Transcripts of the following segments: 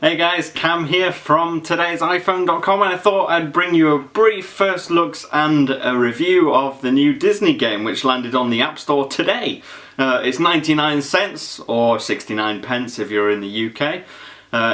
Hey guys, Cam here from today's iPhone.com, and I thought I'd bring you a brief first looks and a review of the new Disney game which landed on the App Store today. It's 99 cents or 69 pence if you're in the UK.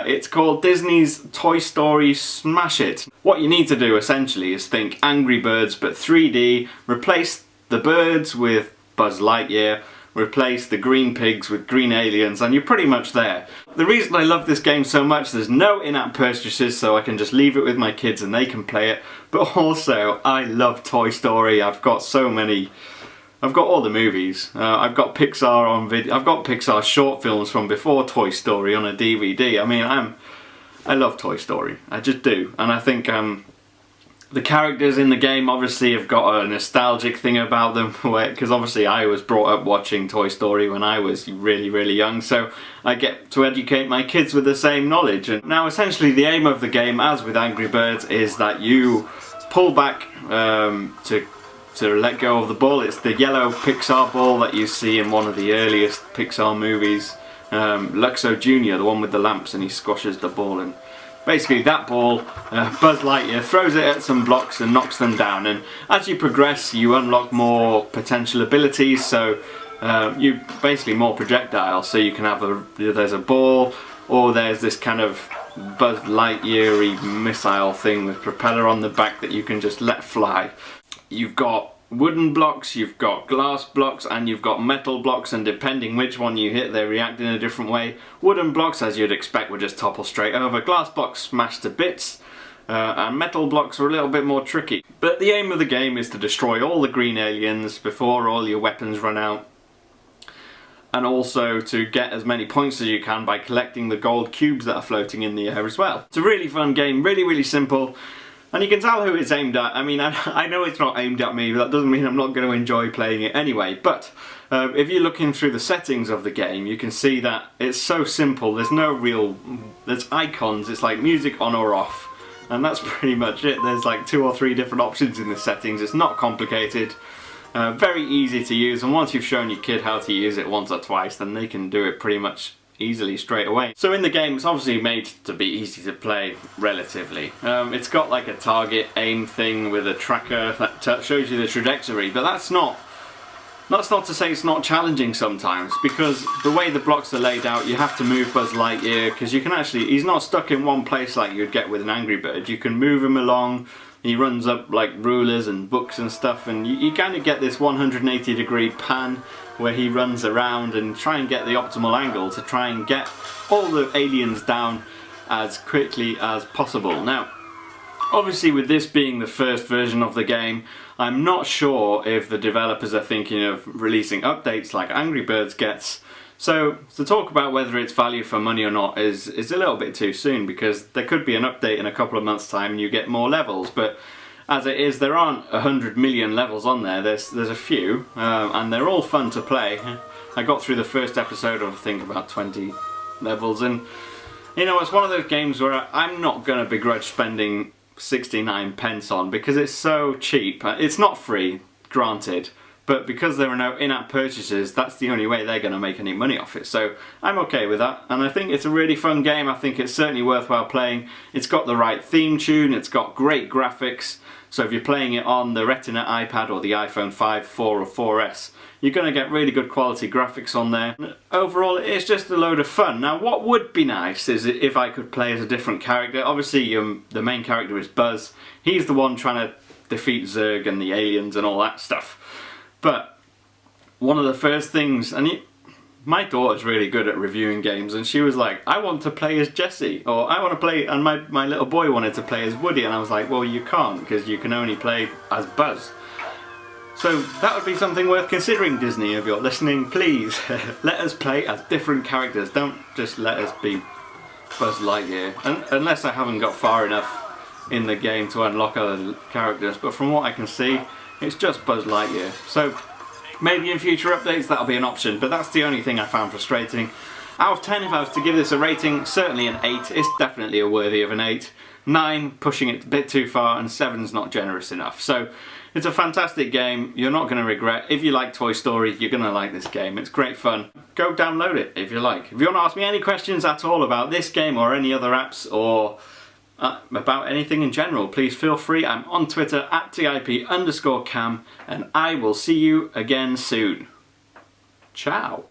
It's called Disney's Toy Story Smash It. What you need to do essentially is think Angry Birds but 3D, replace the birds with Buzz Lightyear, replace the green pigs with green aliens, and you're pretty much there. The reason I love this game so much, there's no in-app purchases, so I can just leave it with my kids and they can play it, but also I love Toy Story. I've got all the movies. I've got Pixar on video. I've got Pixar short films from before Toy Story on a DVD. I mean, I love Toy Story. I just do, and I think the characters in the game obviously have got a nostalgic thing about them, because obviously I was brought up watching Toy Story when I was really young, so I get to educate my kids with the same knowledge. And now essentially the aim of the game, as with Angry Birds, is that you pull back to let go of the ball. It's the yellow Pixar ball that you see in one of the earliest Pixar movies, Luxo Jr., the one with the lamps, and he squashes the ball, and basically that ball, Buzz Lightyear throws it at some blocks and knocks them down, and as you progress you unlock more potential abilities, so you basically more projectiles, so you can have there's a ball, or there's this kind of Buzz Lightyear-y missile thing with propeller on the back that you can just let fly. You've got wooden blocks, you've got glass blocks, and you've got metal blocks, and depending which one you hit they react in a different way. Wooden blocks, as you'd expect, would just topple straight over. Glass blocks smash to bits, and metal blocks are a little bit more tricky. But the aim of the game is to destroy all the green aliens before all your weapons run out, and also to get as many points as you can by collecting the gold cubes that are floating in the air as well. It's a really fun game, really simple. And you can tell who it's aimed at. I mean, I know it's not aimed at me, but that doesn't mean I'm not going to enjoy playing it anyway. But if you're looking through the settings of the game, you can see that it's so simple. There's icons, it's like music on or off. And that's pretty much it. There's like 2 or 3 different options in the settings. It's not complicated. Very easy to use, and once you've shown your kid how to use it once or twice, then they can do it pretty much easily straight away. So in the game, it's obviously made to be easy to play relatively. It's got like a target aim thing with a tracker that shows you the trajectory, but that's not to say it's not challenging sometimes, because the way the blocks are laid out, you have to move Buzz Lightyear, because you can actually, he's not stuck in one place like you'd get with an Angry Bird. You can move him along. He runs up like rulers and books and stuff, and you kind of get this 180-degree pan where he runs around and try and get the optimal angle to try and get all the aliens down as quickly as possible. Now, obviously with this being the first version of the game, I'm not sure if the developers are thinking of releasing updates like Angry Birds gets. So to talk about whether it's value for money or not is a little bit too soon, because there could be an update in a couple of months' time and you get more levels. But as it is, there aren't 100 million levels on there. There's a few, and they're all fun to play. I got through the first episode of I think about 20 levels, and you know, it's one of those games where I'm not going to begrudge spending 69 pence on, because it's so cheap. It's not free, granted, but because there are no in-app purchases, that's the only way they're going to make any money off it. So I'm okay with that, and I think it's a really fun game. I think it's certainly worthwhile playing. It's got the right theme tune, it's got great graphics, so if you're playing it on the Retina iPad or the iPhone 5, 4 or 4S, you're going to get really good quality graphics on there. Overall, it's just a load of fun. Now, what would be nice is if I could play as a different character. Obviously, the main character is Buzz. He's the one trying to defeat Zurg and the aliens and all that stuff. But one of the first things, and my daughter's really good at reviewing games, and she was like, I want to play as Jessie, or I want to play, and my little boy wanted to play as Woody, and I was like, well, you can't, because you can only play as Buzz. So that would be something worth considering, Disney, if you're listening. Please let us play as different characters. Don't just let us be Buzz Lightyear, unless I haven't got far enough in the game to unlock other characters, but from what I can see, it's just Buzz Lightyear. So maybe in future updates that'll be an option, but that's the only thing I found frustrating. Out of 10, if I was to give this a rating, certainly an 8. It's definitely worthy of an 8. 9, pushing it a bit too far, and 7's not generous enough. So It's a fantastic game. You're not going to regret. If you like Toy Story, you're going to like this game. It's great fun. Go download it if you like. If you want to ask me any questions at all about this game or any other apps or about anything in general, please feel free. I'm on Twitter at @TIP_cam, and I will see you again soon. Ciao.